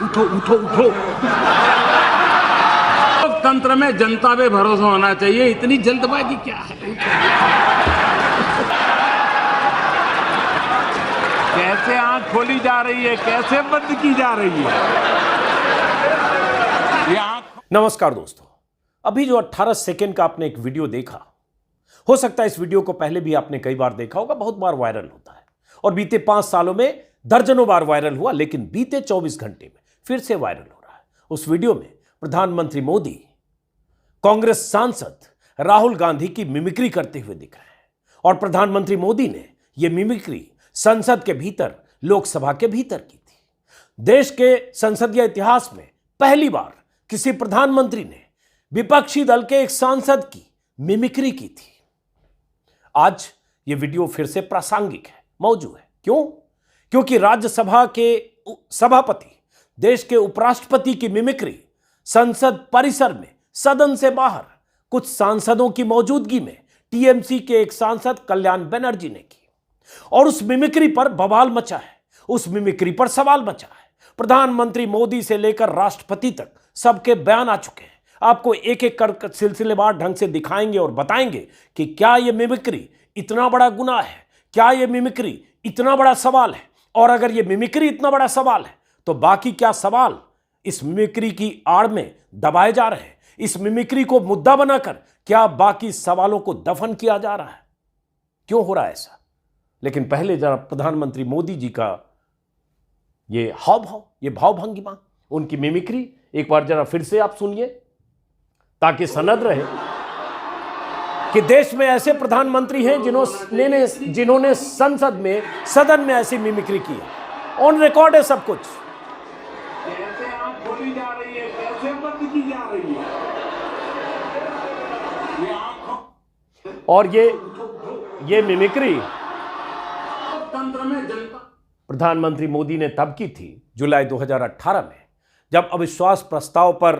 उठो उठो उठो। लोकतंत्र में जनता पे भरोसा होना चाहिए, इतनी जल्दबाजी क्या है? कैसे आंख खोली जा रही है, कैसे बंद की जा रही है ये आंख। नमस्कार दोस्तों, अभी जो 18 सेकेंड का आपने एक वीडियो देखा, हो सकता है इस वीडियो को पहले भी आपने कई बार देखा होगा, बहुत बार वायरल होता है और बीते 5 सालों में दर्जनों बार वायरल हुआ, लेकिन बीते 24 घंटे में फिर से वायरल हो रहा है। उस वीडियो में प्रधानमंत्री मोदी कांग्रेस सांसद राहुल गांधी की मिमिक्री करते हुए दिख रहे हैं और प्रधानमंत्री मोदी ने यह मिमिक्री संसद के भीतर, लोकसभा के भीतर की थी। देश के संसदीय इतिहास में पहली बार किसी प्रधानमंत्री ने विपक्षी दल के एक सांसद की मिमिक्री की थी। आज यह वीडियो फिर से प्रासंगिक है, मौजूद है। क्यों? क्योंकि राज्यसभा के सभापति, देश के उपराष्ट्रपति की मिमिक्री संसद परिसर में, सदन से बाहर कुछ सांसदों की मौजूदगी में टीएमसी के एक सांसद कल्याण बनर्जी ने की और उस मिमिक्री पर बवाल मचा है, उस मिमिक्री पर सवाल मचा है। प्रधानमंत्री मोदी से लेकर राष्ट्रपति तक सबके बयान आ चुके हैं। आपको एक एक कर सिलसिलेवार ढंग से दिखाएंगे और बताएंगे कि क्या यह मिमिक्री इतना बड़ा गुनाह है, क्या यह मिमिक्री इतना बड़ा सवाल है, और अगर यह मिमिक्री इतना बड़ा सवाल है तो बाकी क्या सवाल इस मिमिक्री की आड़ में दबाए जा रहे हैं। इस मिमिक्री को मुद्दा बनाकर क्या बाकी सवालों को दफन किया जा रहा है, क्यों हो रहा है ऐसा। लेकिन पहले जरा प्रधानमंत्री मोदी जी का ये हाव भाव, ये भाव भंगिमा, उनकी मिमिक्री एक बार जरा फिर से आप सुनिए, ताकि सनद रहे कि देश में ऐसे प्रधानमंत्री हैं जिन्होंने संसद में, सदन में ऐसी मिमिक्री की है। ऑन रिकॉर्ड है सब कुछ। कैसे आंख खोली जा रही है, कैसे बंद की जा रही है ये आंख। और ये मिमिक्री तंत्र में जनता, प्रधानमंत्री मोदी ने तब की थी जुलाई 2018 में, जब अविश्वास प्रस्ताव पर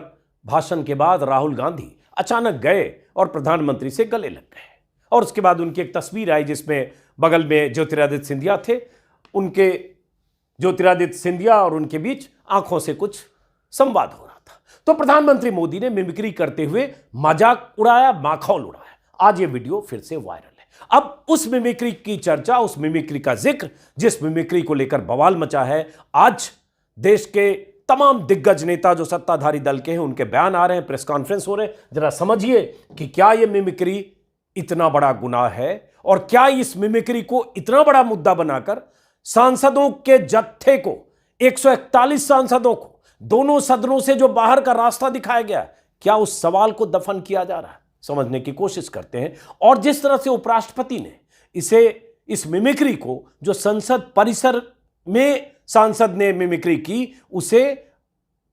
भाषण के बाद राहुल गांधी अचानक गए और प्रधानमंत्री से गले लग गए। और उसके बाद उनकी एक तस्वीर आई जिसमें बगल में ज्योतिरादित्य सिंधिया थे। उनके ज्योतिरादित्य सिंधिया और उनके बीच आंखों से कुछ संवाद हो रहा था। तो प्रधानमंत्री मोदी ने मिमिक्री करते हुए मजाक उड़ाया, माखौल उड़ाया। आज ये वीडियो फिर से वायरल है। अब उस मिमिक्री की चर्चा, उस मिमिक्री का जिक्र, जिस मिमिक्री को लेकर बवाल मचा है, आज देश के तमाम दिग्गज नेता जो सत्ताधारी दल के हैं, उनके बयान आ रहे हैं, प्रेस कॉन्फ्रेंस हो रहे हैं। जरा समझिए कि क्या यह मिमिक्री इतना बड़ा गुनाह है और क्या इस मिमिक्री को इतना बड़ा मुद्दा बनाकर सांसदों के जत्थे को, 141 सांसदों को दोनों सदनों से जो बाहर का रास्ता दिखाया गया, क्या उस सवाल को दफन किया जा रहा है? समझने की कोशिश करते हैं। और जिस तरह से उपराष्ट्रपति ने इस मिमिक्री को, जो संसद परिसर में सांसद ने मिमिक्री की, उसे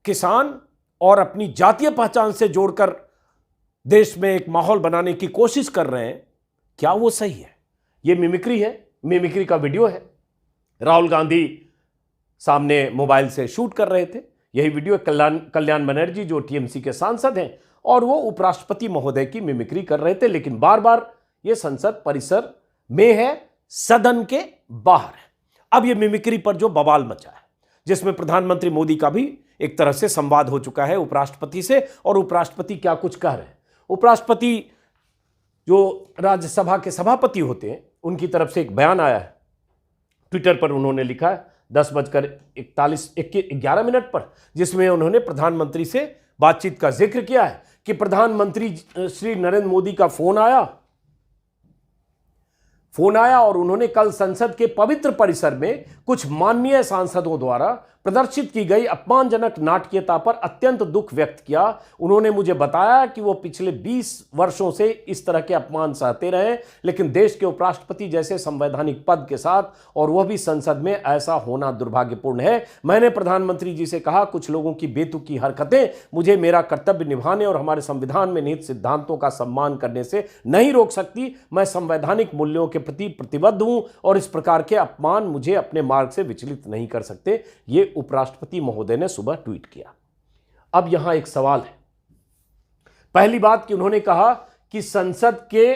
किसान और अपनी जातीय पहचान से जोड़कर देश में एक माहौल बनाने की कोशिश कर रहे हैं, क्या वो सही है? ये मिमिक्री है, मिमिक्री का वीडियो है। राहुल गांधी सामने मोबाइल से शूट कर रहे थे। यही वीडियो कल्याण बनर्जी जो टीएमसी के सांसद हैं, और वो उपराष्ट्रपति महोदय की मिमिक्री कर रहे थे, लेकिन बार बार ये संसद परिसर में है, सदन के बाहर है। अब ये मिमिक्री पर जो बवाल मचा है, जिसमें प्रधानमंत्री मोदी का भी एक तरह से संवाद हो चुका है उपराष्ट्रपति से, और उपराष्ट्रपति क्या कुछ कह रहे हैं। उपराष्ट्रपति जो राज्यसभा के सभापति होते हैं, उनकी तरफ से एक बयान आया है। ट्विटर पर उन्होंने लिखा है 10:11 पर, जिसमें उन्होंने प्रधानमंत्री से बातचीत का जिक्र किया है कि प्रधानमंत्री श्री नरेंद्र मोदी का फोन आया और उन्होंने कल संसद के पवित्र परिसर में कुछ माननीय सांसदों द्वारा प्रदर्शित की गई अपमानजनक नाटकीयता पर अत्यंत दुख व्यक्त किया। उन्होंने मुझे बताया कि वो पिछले 20 वर्षों से इस तरह के अपमान सहते रहे, लेकिन देश के उपराष्ट्रपति जैसे संवैधानिक पद के साथ, और वह भी संसद में, ऐसा होना दुर्भाग्यपूर्ण है। मैंने प्रधानमंत्री जी से कहा, कुछ लोगों की बेतुकी हरकतें मुझे मेरा कर्तव्य निभाने और हमारे संविधान में निहित सिद्धांतों का सम्मान करने से नहीं रोक सकती। मैं संवैधानिक मूल्यों के प्रति प्रतिबद्ध हूं और इस प्रकार के अपमान मुझे अपने मार्ग से विचलित नहीं कर सकते। ये उपराष्ट्रपति महोदय ने सुबह ट्वीट किया। अब यहां एक सवाल है। पहली बात कि उन्होंने कहा कि संसद के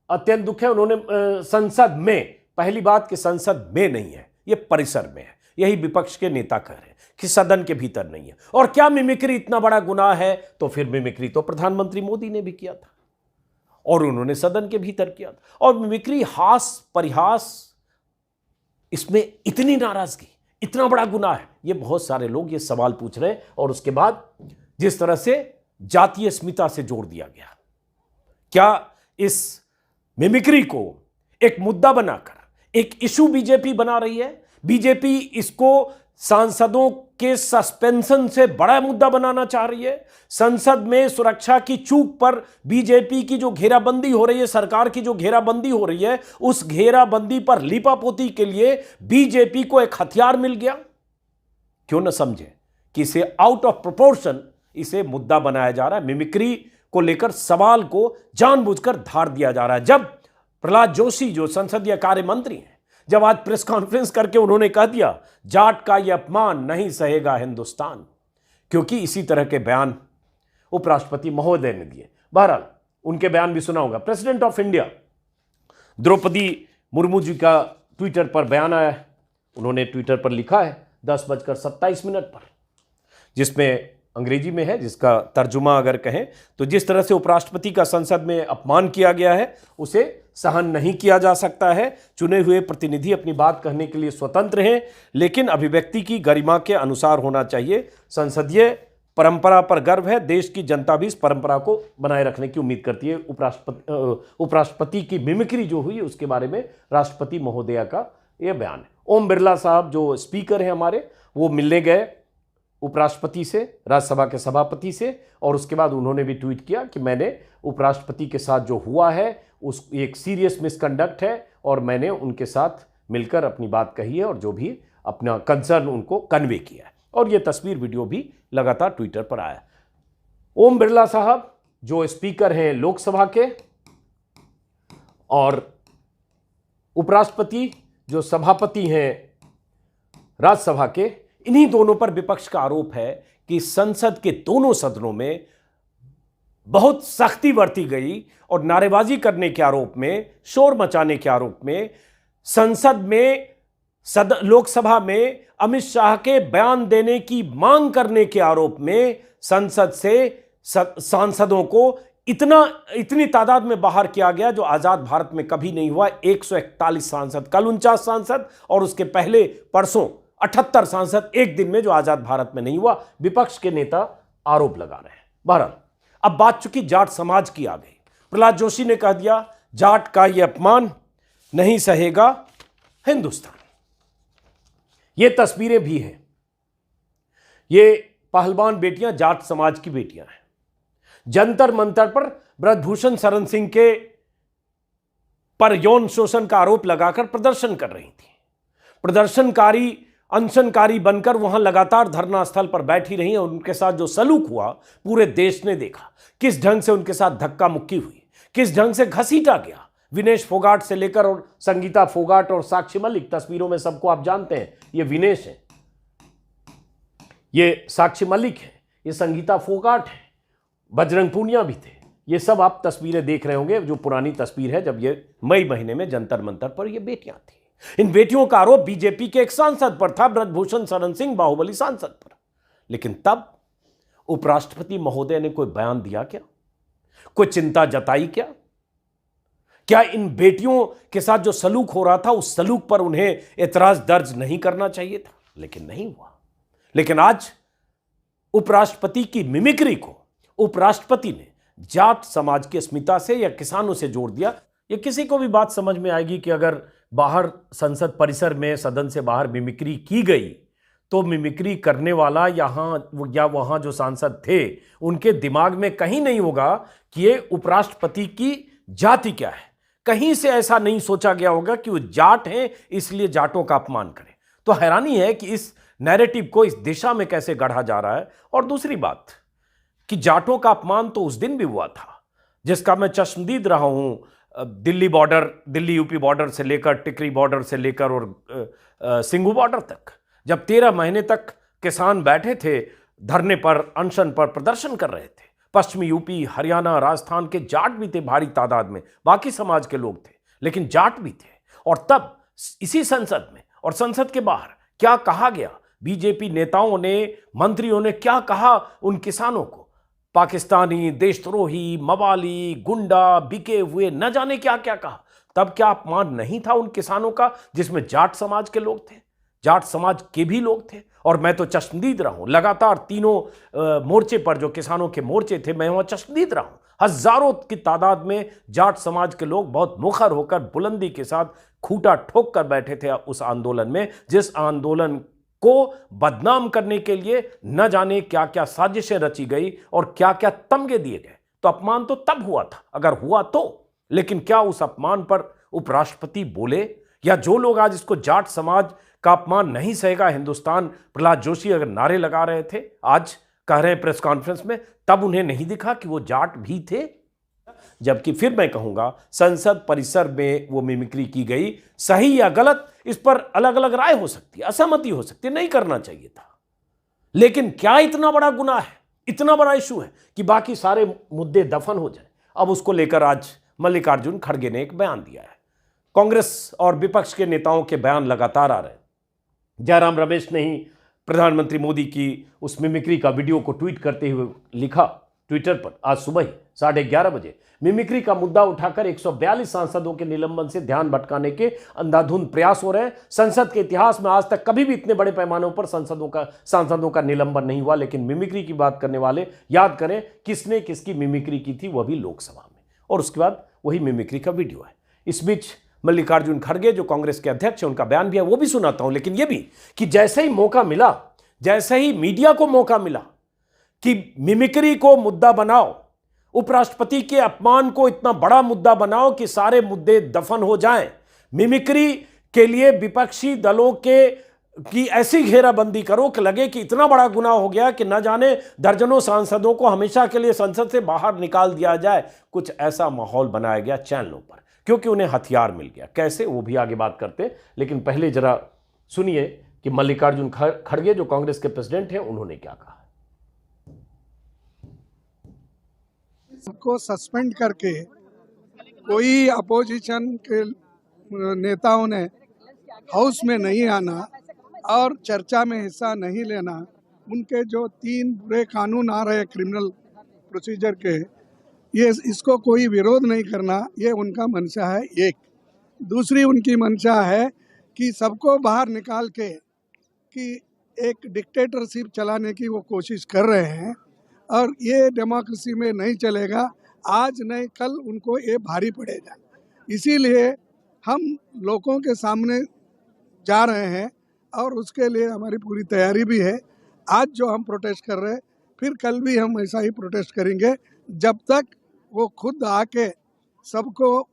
अत्यंत दुख है, उन्होंने संसद में, पहली बात कि संसद में नहीं है, यह परिसर में है। यही विपक्ष के नेता कह रहे हैं कि सदन के भीतर नहीं है। और क्या मिमिक्री इतना बड़ा गुनाह है? तो फिर मिमिक्री तो प्रधानमंत्री मोदी ने भी किया था और उन्होंने सदन के भीतर किया था। और मिमिक्री, हास परिहास, इसमें इतनी नाराजगी, इतना बड़ा गुनाह है, ये बहुत सारे लोग ये सवाल पूछ रहे हैं। और उसके बाद जिस तरह से जातीय अस्मिता से जोड़ दिया गया, क्या इस मिमिक्री को एक मुद्दा बनाकर एक इशू बीजेपी बना रही है? बीजेपी इसको सांसदों के सस्पेंशन से बड़ा मुद्दा बनाना चाह रही है। संसद में सुरक्षा की चूक पर बीजेपी की जो घेराबंदी हो रही है, सरकार की जो घेराबंदी हो रही है, उस घेराबंदी पर लीपापोती के लिए बीजेपी को एक हथियार मिल गया। क्यों न समझे कि इसे आउट ऑफ प्रोपोर्शन इसे मुद्दा बनाया जा रहा है। मिमिक्री को लेकर सवाल को जानबूझकर धार दिया जा रहा है। जब प्रहलाद जोशी जो संसदीय कार्य मंत्री हैं, जब आज प्रेस कॉन्फ्रेंस करके उन्होंने कह दिया जाट का यह अपमान नहीं सहेगा हिंदुस्तान, क्योंकि इसी तरह के बयान उपराष्ट्रपति महोदय ने दिए। बहरहाल उनके बयान भी सुना होगा। President of India Droupadi Murmu ji का ट्विटर पर बयान आया है। उन्होंने ट्विटर पर लिखा है 10:27 पर, जिसमें अंग्रेजी में है, जिसका तर्जुमा अगर कहें तो जिस तरह से उपराष्ट्रपति का संसद में अपमान किया गया है उसे सहन नहीं किया जा सकता है। चुने हुए प्रतिनिधि अपनी बात कहने के लिए स्वतंत्र हैं, लेकिन अभिव्यक्ति की गरिमा के अनुसार होना चाहिए। संसदीय परंपरा पर गर्व है, देश की जनता भी इस परंपरा को बनाए रखने की उम्मीद करती है। उपराष्ट्रपति की मिमिक्री जो हुई उसके बारे में राष्ट्रपति महोदया का यह बयान है। ओम बिरला साहब जो स्पीकर हैं हमारे, वो मिलने गए उपराष्ट्रपति से, राज्यसभा के सभापति से, और उसके बाद उन्होंने भी ट्वीट किया कि मैंने उपराष्ट्रपति के साथ जो हुआ है उस एक सीरियस मिसकंडक्ट है और मैंने उनके साथ मिलकर अपनी बात कही है और जो भी अपना कंसर्न उनको कन्वे किया है। और ये तस्वीर वीडियो भी लगातार ट्विटर पर आया। ओम बिरला साहब जो स्पीकर हैं लोकसभा के और उपराष्ट्रपति जो सभापति हैं राज्यसभा के, इन्हीं दोनों पर विपक्ष का आरोप है कि संसद के दोनों सदनों में बहुत सख्ती बरती गई और नारेबाजी करने के आरोप में, शोर मचाने के आरोप में, संसद में लोकसभा में अमित शाह के बयान देने की मांग करने के आरोप में संसद से सांसदों को इतनी तादाद में बाहर किया गया जो आजाद भारत में कभी नहीं हुआ। 141 सांसद, कल 49 सांसद और उसके पहले परसों 78 सांसद एक दिन में, जो आजाद भारत में नहीं हुआ। विपक्ष के नेता आरोप लगा रहे हैं। बहरहाल अब बात चुकी जाट समाज की आ गई। प्रहलाद जोशी ने कह दिया जाट का यह अपमान नहीं सहेगा हिंदुस्तान। ये तस्वीरें भी हैं, ये पहलवान बेटियां जाट समाज की बेटियां हैं। जंतर मंतर पर ब्रजभूषण शरण सिंह के पर यौन शोषण का आरोप लगाकर प्रदर्शन कर रही थी। प्रदर्शनकारी अनशनकारी बनकर वहां लगातार धरना स्थल पर बैठी रही और उनके साथ जो सलूक हुआ पूरे देश ने देखा। किस ढंग से उनके साथ धक्का मुक्की हुई, किस ढंग से घसीटा गया। विनेश फोगाट से लेकर और संगीता फोगाट और साक्षी मलिक, तस्वीरों में सबको आप जानते हैं, ये विनेश है, ये साक्षी मलिक है, ये संगीता फोगाट है, बजरंग पूनिया भी थे। ये सब आप तस्वीरें देख रहे होंगे, जो पुरानी तस्वीर है जब ये मई महीने में जंतर मंतर पर ये बेटियां थी। इन बेटियों का आरोप बीजेपी के एक सांसद पर था, ब्रजभूषण शरण सिंह, बाहुबली सांसद पर। लेकिन तब उपराष्ट्रपति महोदय ने कोई बयान दिया क्या? कोई चिंता जताई क्या? क्या इन बेटियों के साथ जो सलूक हो रहा था उस सलूक पर उन्हें एतराज दर्ज नहीं करना चाहिए था? लेकिन नहीं हुआ। लेकिन आज उपराष्ट्रपति की मिमिक्री को उपराष्ट्रपति ने जाट समाज की अस्मिता से या किसानों से जोड़ दिया। ये किसी को भी बात समझ में आएगी कि अगर बाहर संसद परिसर में, सदन से बाहर मिमिक्री की गई तो मिमिक्री करने वाला या वहां जो सांसद थे उनके दिमाग में कहीं नहीं होगा कि ये उपराष्ट्रपति की जाति क्या है। कहीं से ऐसा नहीं सोचा गया होगा कि वो जाट हैं इसलिए जाटों का अपमान करें। तो हैरानी है कि इस नैरेटिव को इस दिशा में कैसे गढ़ा जा रहा है। और दूसरी बात कि जाटों का अपमान तो उस दिन भी हुआ था जिसका मैं चश्मदीद रहा हूं। दिल्ली यूपी बॉर्डर से लेकर, टिकरी बॉर्डर से लेकर और सिंघू बॉर्डर तक, जब 13 महीने तक किसान बैठे थे धरने पर, अनशन पर, प्रदर्शन कर रहे थे। पश्चिमी यूपी, हरियाणा, राजस्थान के जाट भी थे भारी तादाद में, बाकी समाज के लोग थे, लेकिन जाट भी थे। और तब इसी संसद में और संसद के बाहर क्या कहा गया, बीजेपी नेताओं ने, मंत्रियों ने क्या कहा उन किसानों को, पाकिस्तानी, देशद्रोही, मवाली, गुंडा, बिके हुए, न जाने क्या क्या कहा। तब क्या अपमान नहीं था उन किसानों का जिसमें जाट समाज के लोग थे, जाट समाज के भी लोग थे। और मैं तो चश्मदीद रहा हूं, लगातार तीनों मोर्चे पर जो किसानों के मोर्चे थे, मैं वहां चश्मदीद रहा हूं। हजारों की तादाद में जाट समाज के लोग बहुत मुखर होकर बुलंदी के साथ खूंटा ठोक कर बैठे थे उस आंदोलन में, जिस आंदोलन को बदनाम करने के लिए न जाने क्या क्या साजिशें रची गई और क्या क्या तमगे दिए गए। तो अपमान तो तब हुआ था, अगर हुआ तो, लेकिन क्या उस अपमान पर उपराष्ट्रपति बोले? या जो लोग आज इसको जाट समाज का अपमान नहीं सहेगा हिंदुस्तान, प्रहलाद जोशी अगर नारे लगा रहे थे, आज कह रहे हैं प्रेस कॉन्फ्रेंस में, तब उन्हें नहीं दिखा कि वो जाट भी थे? जबकि फिर मैं कहूंगा संसद परिसर में वो मिमिक्री की गई, सही या गलत इस पर अलग अलग राय हो सकती है, असहमति हो सकती है, नहीं करना चाहिए था। लेकिन क्या इतना बड़ा गुनाह है, इतना बड़ा इशू है कि बाकी सारे मुद्दे दफन हो जाए? अब उसको लेकर आज मल्लिकार्जुन खड़गे ने एक बयान दिया है। कांग्रेस और विपक्ष के नेताओं के बयान लगातार आ रहे हैं। जयराम रमेश ने ही प्रधानमंत्री मोदी की उस मिमिक्री का वीडियो को ट्वीट करते हुए लिखा ट्विटर पर आज सुबह ही 11:30 बजे, मिमिक्री का मुद्दा उठाकर 142 सांसदों के निलंबन से ध्यान भटकाने के अंधाधुंध प्रयास हो रहे हैं। संसद के इतिहास में आज तक कभी भी इतने बड़े पैमानों पर सांसदों का निलंबन नहीं हुआ। लेकिन मिमिक्री की बात करने वाले याद करें किसने किसकी मिमिक्री की थी, वह भी लोकसभा में, और उसके बाद वही मिमिक्री का वीडियो है। इस बीच मल्लिकार्जुन खड़गे जो कांग्रेस के अध्यक्ष हैं, उनका बयान भी है, वो भी सुनाता हूं। लेकिन यह भी कि जैसे ही मौका मिला, जैसे ही मीडिया को मौका मिला कि मिमिक्री को मुद्दा बनाओ, उपराष्ट्रपति के अपमान को इतना बड़ा मुद्दा बनाओ कि सारे मुद्दे दफन हो जाएं, मिमिक्री के लिए विपक्षी दलों की ऐसी घेराबंदी करो कि लगे कि इतना बड़ा गुनाह हो गया कि न जाने दर्जनों सांसदों को हमेशा के लिए संसद से बाहर निकाल दिया जाए। कुछ ऐसा माहौल बनाया गया चैनलों पर, क्योंकि उन्हें हथियार मिल गया। कैसे, वो भी आगे बात करते, लेकिन पहले जरा सुनिए कि मल्लिकार्जुन खड़गे जो कांग्रेस के प्रेसिडेंट हैं, उन्होंने क्या कहा। को सस्पेंड करके कोई अपोजिशन के नेताओं ने हाउस में नहीं आना और चर्चा में हिस्सा नहीं लेना, उनके जो 3 बुरे कानून आ रहे हैं क्रिमिनल प्रोसीजर के, ये इसको कोई विरोध नहीं करना, ये उनका मंशा है। एक दूसरी उनकी मंशा है कि सबको बाहर निकाल के कि एक डिक्टेटरशिप चलाने की वो कोशिश कर रहे हैं, और ये डेमोक्रेसी में नहीं चलेगा। आज नहीं कल उनको ये भारी पड़ेगा। इसीलिए हम लोगों के सामने जा रहे हैं और उसके लिए हमारी पूरी तैयारी भी है। आज जो हम प्रोटेस्ट कर रहे हैं, फिर कल भी हम ऐसा ही प्रोटेस्ट करेंगे जब तक वो खुद आके सबका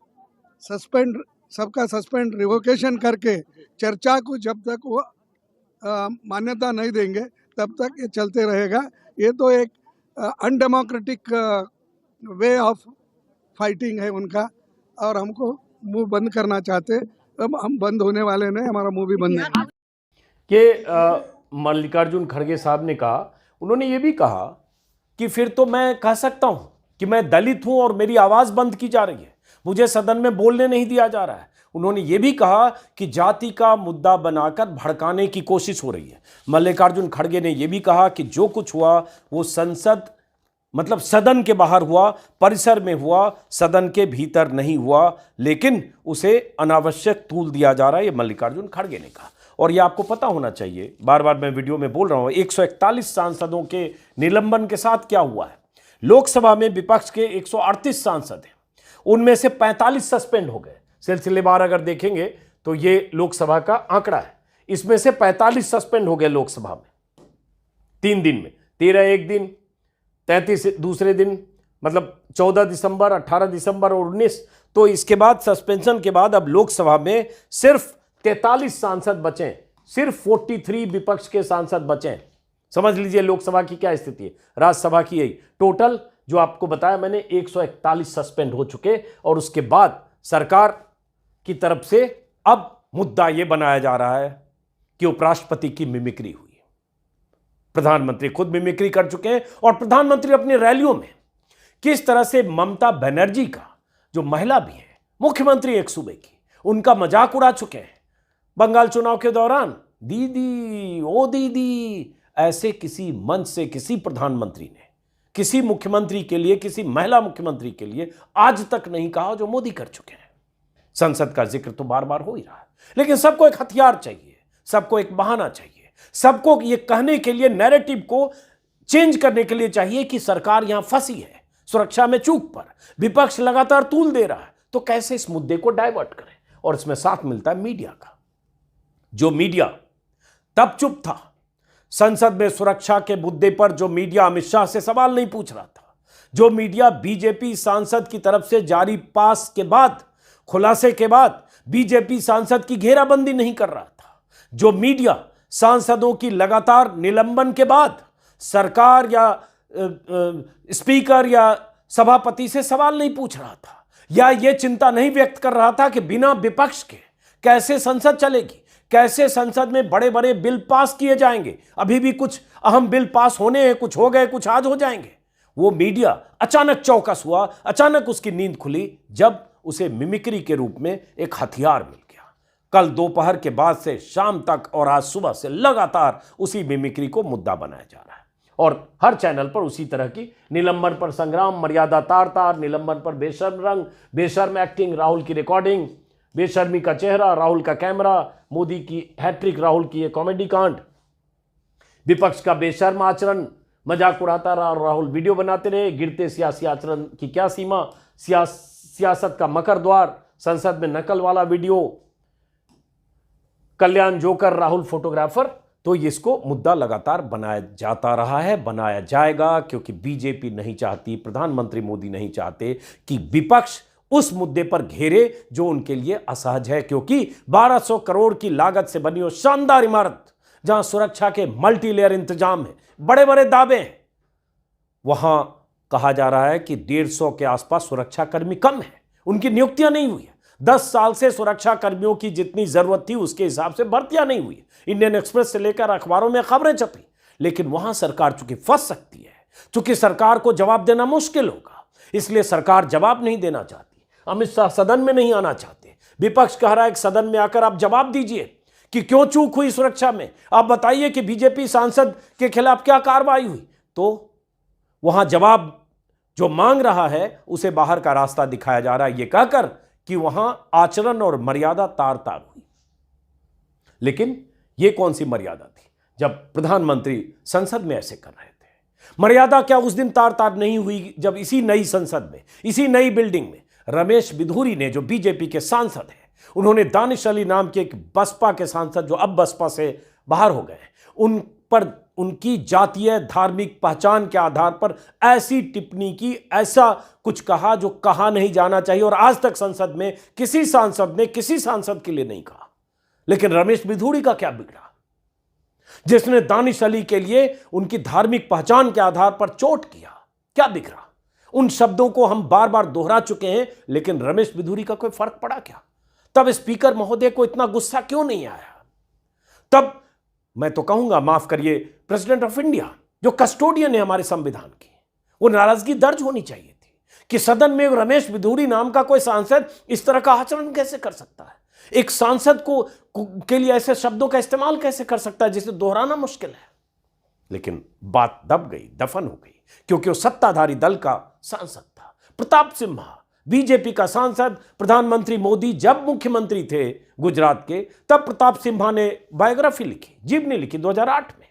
सस्पेंड रिवोकेशन करके चर्चा को जब तक वो मान्यता नहीं देंगे तब तक ये चलते रहेगा। ये तो एक अनडेमोक्रेटिक वे ऑफ फाइटिंग है उनका, और हमको मुंह बंद करना चाहते, अब हम बंद होने वाले नहीं, हमारा मुंह भी बंद नहीं। कि मल्लिकार्जुन खड़गे साहब ने कहा, उन्होंने ये भी कहा कि फिर तो मैं कह सकता हूं कि मैं दलित हूं और मेरी आवाज बंद की जा रही है, मुझे सदन में बोलने नहीं दिया जा रहा है। उन्होंने ये भी कहा कि जाति का मुद्दा बनाकर भड़काने की कोशिश हो रही है। मल्लिकार्जुन खड़गे ने यह भी कहा कि जो कुछ हुआ वो सदन के बाहर हुआ, परिसर में हुआ, सदन के भीतर नहीं हुआ, लेकिन उसे अनावश्यक तूल दिया जा रहा है, ये मल्लिकार्जुन खड़गे ने कहा। और ये आपको पता होना चाहिए, बार बार मैं वीडियो में बोल रहा हूं, 141 सांसदों के निलंबन के साथ क्या हुआ है। लोकसभा में विपक्ष के 138 सांसद हैं, उनमें से 45 सस्पेंड हो गए। सिलसिलेवार अगर देखेंगे तो ये लोकसभा का आंकड़ा है, इसमें से 45 सस्पेंड हो गए लोकसभा में 3 दिन में, 13 एक दिन, 33 दूसरे दिन, मतलब 14 दिसंबर, 18 दिसंबर और 19। तो इसके बाद सस्पेंशन के बाद अब लोकसभा में सिर्फ 43 सांसद बचे, सिर्फ 43 विपक्ष के सांसद बचे। समझ लीजिए लोकसभा की क्या स्थिति है। राज्यसभा की यही टोटल जो आपको बताया मैंने, 141 सस्पेंड हो चुके, और उसके बाद सरकार की तरफ से अब मुद्दा यह बनाया जा रहा है कि उपराष्ट्रपति की मिमिक्री हुई। प्रधानमंत्री खुद मिमिक्री कर चुके हैं, और प्रधानमंत्री अपनी रैलियों में किस तरह से ममता बनर्जी का, जो महिला भी है, मुख्यमंत्री एक सूबे की, उनका मजाक उड़ा चुके हैं। बंगाल चुनाव के दौरान दीदी ओ दीदी, ऐसे किसी मंच से किसी प्रधानमंत्री ने किसी मुख्यमंत्री के लिए, किसी महिला मुख्यमंत्री के लिए आज तक नहीं कहा जो मोदी कर चुके हैं। संसद का जिक्र तो बार बार हो ही रहा है, लेकिन सबको एक हथियार चाहिए, सबको एक बहाना चाहिए, सबको ये कहने के लिए, नैरेटिव को चेंज करने के लिए चाहिए कि सरकार यहां फंसी है सुरक्षा में चूक पर, विपक्ष लगातार तूल दे रहा है, तो कैसे इस मुद्दे को डाइवर्ट करें। और इसमें साथ मिलता है मीडिया का। जो मीडिया तब चुप था संसद में सुरक्षा के मुद्दे पर, जो मीडिया अमित शाह से सवाल नहीं पूछ रहा था, जो मीडिया बीजेपी सांसद की तरफ से जारी पास के बाद, खुलासे के बाद बीजेपी सांसद की घेराबंदी नहीं कर रहा था, जो मीडिया सांसदों की लगातार निलंबन के बाद सरकार या स्पीकर या सभापति से सवाल नहीं पूछ रहा था, या यह चिंता नहीं व्यक्त कर रहा था कि बिना विपक्ष के कैसे संसद चलेगी, कैसे संसद में बड़े बड़े बिल पास किए जाएंगे, अभी भी कुछ अहम बिल पास होने हैं, कुछ हो गए, कुछ आज हो जाएंगे। वो मीडिया अचानक चौकस हुआ, अचानक उसकी नींद खुली जब उसे मिमिक्री के रूप में एक हथियार मिल गया। कल दोपहर के बाद से शाम तक और आज सुबह से लगातार उसी मिमिक्री को मुद्दा बनाया जा रहा है, और हर चैनल पर उसी तरह की निलंबन पर संग्राम, मर्यादा तार तार, निलंबन पर बेशर्म रंग, बेशर्म एक्टिंग, राहुल की रिकॉर्डिंग, बेशर्मी का चेहरा, राहुल का कैमरा, मोदी की हैट्रिक, राहुल की ये कॉमेडी कांड, विपक्ष का बेशर्म आचरण, मजाक उड़ाता रहा और राहुल वीडियो बनाते रहे, गिरते सियासी आचरण की क्या सीमा, सियासत का मकर द्वार, संसद में नकल वाला वीडियो, कल्याण जोकर, राहुल फोटोग्राफर। तो इसको मुद्दा लगातार बनाया जाता रहा है, बनाया जाएगा, क्योंकि बीजेपी नहीं चाहती, प्रधानमंत्री मोदी नहीं चाहते कि विपक्ष उस मुद्दे पर घेरे जो उनके लिए असहज है, क्योंकि 1200 करोड़ की लागत से बनी वो शानदार इमारत, जहां सुरक्षा के मल्टी लेयर इंतजाम है, बड़े बड़े दावे हैं, वहां कहा जा रहा है कि 150 के आसपास सुरक्षा कर्मी कम है, उनकी नियुक्तियां नहीं हुई है। 10 साल से सुरक्षा कर्मियों की जितनी जरूरत थी उसके हिसाब से भर्तियां नहीं हुई। इंडियन एक्सप्रेस से लेकर अखबारों में खबरें छपी, लेकिन वहां सरकार चूंकि फंस सकती है, चूंकि सरकार को जवाब देना मुश्किल होगा, इसलिए सरकार जवाब नहीं देना चाहती। अमित शाह सदन में नहीं आना चाहते, विपक्ष कह रहा है कि सदन में आकर आप जवाब दीजिए कि क्यों चूक हुई सुरक्षा में, आप बताइए कि बीजेपी सांसद के खिलाफ क्या कार्रवाई हुई। तो वहां जवाब जो मांग रहा है उसे बाहर का रास्ता दिखाया जा रहा है, यह कहकर कि वहां आचरण और मर्यादा तार तार हुई। लेकिन यह कौन सी मर्यादा थी जब प्रधानमंत्री संसद में ऐसे कर रहे थे? मर्यादा क्या उस दिन तार तार नहीं हुई जब इसी नई संसद में, इसी नई बिल्डिंग में रमेश बिधूरी ने, जो बीजेपी के सांसद हैं, उन्होंने दानिश अली नाम के एक बसपा के सांसद जो अब बसपा से बाहर हो गए, उन पर उनकी जातीय धार्मिक पहचान के आधार पर ऐसी टिप्पणी की, ऐसा कुछ कहा जो कहा नहीं जाना चाहिए, और आज तक संसद में किसी सांसद ने किसी सांसद के लिए नहीं कहा। लेकिन रमेश बिधूरी का क्या बिगड़ा, जिसने दानिश अली के लिए उनकी धार्मिक पहचान के आधार पर चोट किया? क्या बिगड़ा? उन शब्दों को हम बार बार दोहरा चुके हैं, लेकिन रमेश बिधूरी का कोई फर्क पड़ा क्या? तब स्पीकर महोदय को इतना गुस्सा क्यों नहीं आया? तब मैं तो कहूंगा, माफ करिए, प्रेसिडेंट ऑफ इंडिया जो कस्टोडियन है हमारे संविधान की, वो नाराजगी दर्ज होनी चाहिए थी कि सदन में रमेश बिधूरी नाम का कोई सांसद इस तरह का आचरण कैसे कर सकता है, एक सांसद को के लिए ऐसे शब्दों का इस्तेमाल कैसे कर सकता है जिसे दोहराना मुश्किल है। लेकिन बात दब गई, दफन हो गई, क्योंकि वो सत्ताधारी दल का सांसद था। प्रताप सिम्हा बीजेपी का सांसद, प्रधानमंत्री मोदी जब मुख्यमंत्री थे गुजरात के, तब प्रताप सिम्हा ने बायोग्राफी लिखी, जीवनी लिखी 2008 में,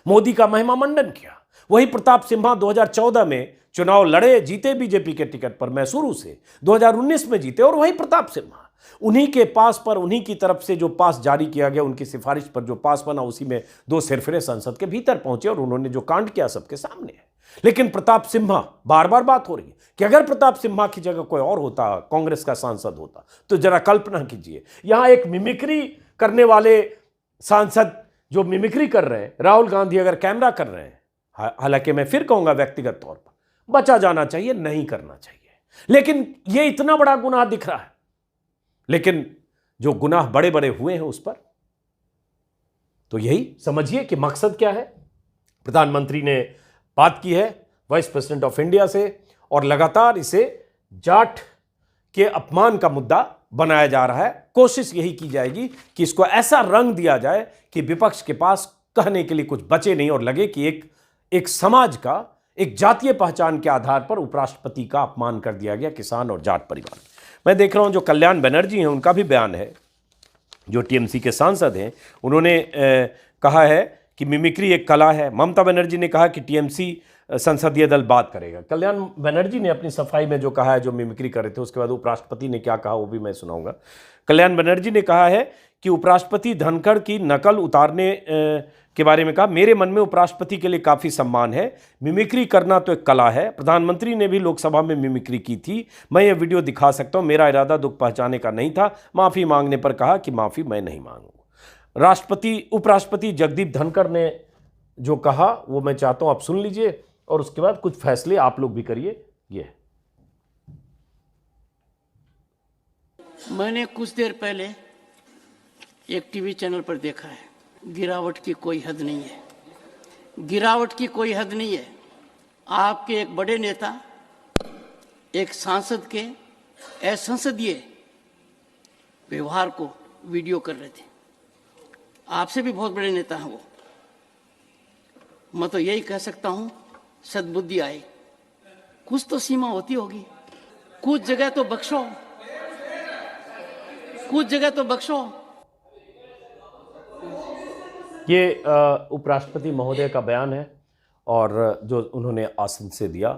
मोदी का महिमा मंडन किया। वही प्रताप सिम्हा 2014 में चुनाव लड़े, जीते बीजेपी के टिकट पर मैसूरू से, 2019 में जीते, और वही प्रताप सिम्हा उन्हीं के पास पर, उन्हीं की तरफ से जो पास जारी किया गया, उनकी सिफारिश पर जो पास बना, उसी में 2 सिरफिरे संसद के भीतर पहुंचे और उन्होंने जो कांड किया सबके सामने है। लेकिन प्रताप सिम्हा, बार बार बात हो रही है कि अगर प्रताप सिम्हा की जगह कोई और होता, कांग्रेस का सांसद होता, तो जरा कल्पना कीजिए, यहां एक मिमिक्री करने वाले सांसद जो मिमिक्री कर रहे हैं, राहुल गांधी अगर कैमरा कर रहे हैं, हालांकि मैं फिर कहूंगा व्यक्तिगत तौर पर बचा जाना चाहिए, नहीं करना चाहिए, लेकिन यह इतना बड़ा गुनाह दिख रहा है। लेकिन जो गुनाह बड़े बड़े हुए हैं उस पर तो यही समझिए कि मकसद क्या है। प्रधानमंत्री ने बात की है वाइस प्रेसिडेंट ऑफ इंडिया से, और लगातार इसे जाट के अपमान का मुद्दा बनाया जा रहा है। कोशिश यही की जाएगी कि इसको ऐसा रंग दिया जाए कि विपक्ष के पास कहने के लिए कुछ बचे नहीं और लगे कि एक समाज का, एक जातीय पहचान के आधार पर उपराष्ट्रपति का अपमान कर दिया गया किसान और जाट परिवार। मैं देख रहा हूं जो कल्याण बनर्जी हैं उनका भी बयान है, जो टीएमसी के सांसद हैं, उन्होंने कहा है कि मिमिक्री एक कला है। ममता बनर्जी ने कहा कि टीएमसी संसदीय दल बात करेगा। कल्याण बनर्जी ने अपनी सफाई में जो कहा है, जो मिमिक्री कर रहे थे, उसके बाद उपराष्ट्रपति ने क्या कहा वो भी मैं सुनाऊंगा। कल्याण बनर्जी ने कहा है कि उपराष्ट्रपति धनखड़ की नकल उतारने के बारे में कहा, मेरे मन में उपराष्ट्रपति के लिए काफ़ी सम्मान है, मिमिक्री करना तो एक कला है। प्रधानमंत्री ने भी लोकसभा में मिमिक्री की थी, मैं ये वीडियो दिखा सकता हूँ, मेरा इरादा दुख पहुँचाने का नहीं था। माफ़ी मांगने पर कहा कि माफ़ी मैं नहीं मांगूंगा। उपराष्ट्रपति जगदीप धनखड़ ने जो कहा वो मैं चाहता हूँ आप सुन लीजिए और उसके बाद कुछ फैसले आप लोग भी करिए। ये मैंने कुछ देर पहले एक टीवी चैनल पर देखा है, गिरावट की कोई हद नहीं है, गिरावट की कोई हद नहीं है। आपके एक बड़े नेता एक सांसद के असंसदीय व्यवहार को वीडियो कर रहे थे। आपसे भी बहुत बड़े नेता हैं वो। मैं तो यही कह सकता हूं, सद्बुद्धि आए, कुछ तो सीमा होती होगी, कुछ जगह तो बख्शो, कुछ जगह तो बख्शो। ये उपराष्ट्रपति महोदय का बयान है और जो उन्होंने आसन से दिया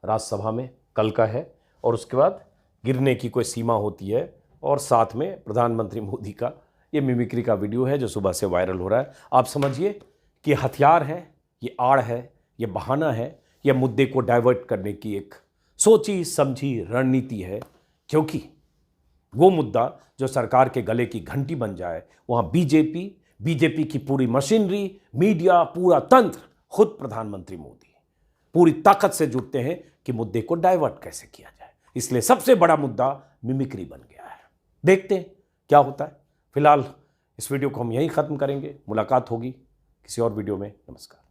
राज्यसभा में कल का है, और उसके बाद गिरने की कोई सीमा होती है, और साथ में प्रधानमंत्री मोदी का ये मिमिक्री का वीडियो है जो सुबह से वायरल हो रहा है। आप समझिए कि हथियार है, ये आड़ है, ये बहाना है, ये मुद्दे को डाइवर्ट करने की एक सोची समझी रणनीति है, क्योंकि वो मुद्दा जो सरकार के गले की घंटी बन जाए, वहाँ बीजेपी की पूरी मशीनरी, मीडिया, पूरा तंत्र, खुद प्रधानमंत्री मोदी पूरी ताकत से जुटते हैं कि मुद्दे को डाइवर्ट कैसे किया जाए। इसलिए सबसे बड़ा मुद्दा मिमिक्री बन गया है। देखते हैं क्या होता है। फिलहाल इस वीडियो को हम यहीं ख़त्म करेंगे, मुलाकात होगी किसी और वीडियो में। नमस्कार।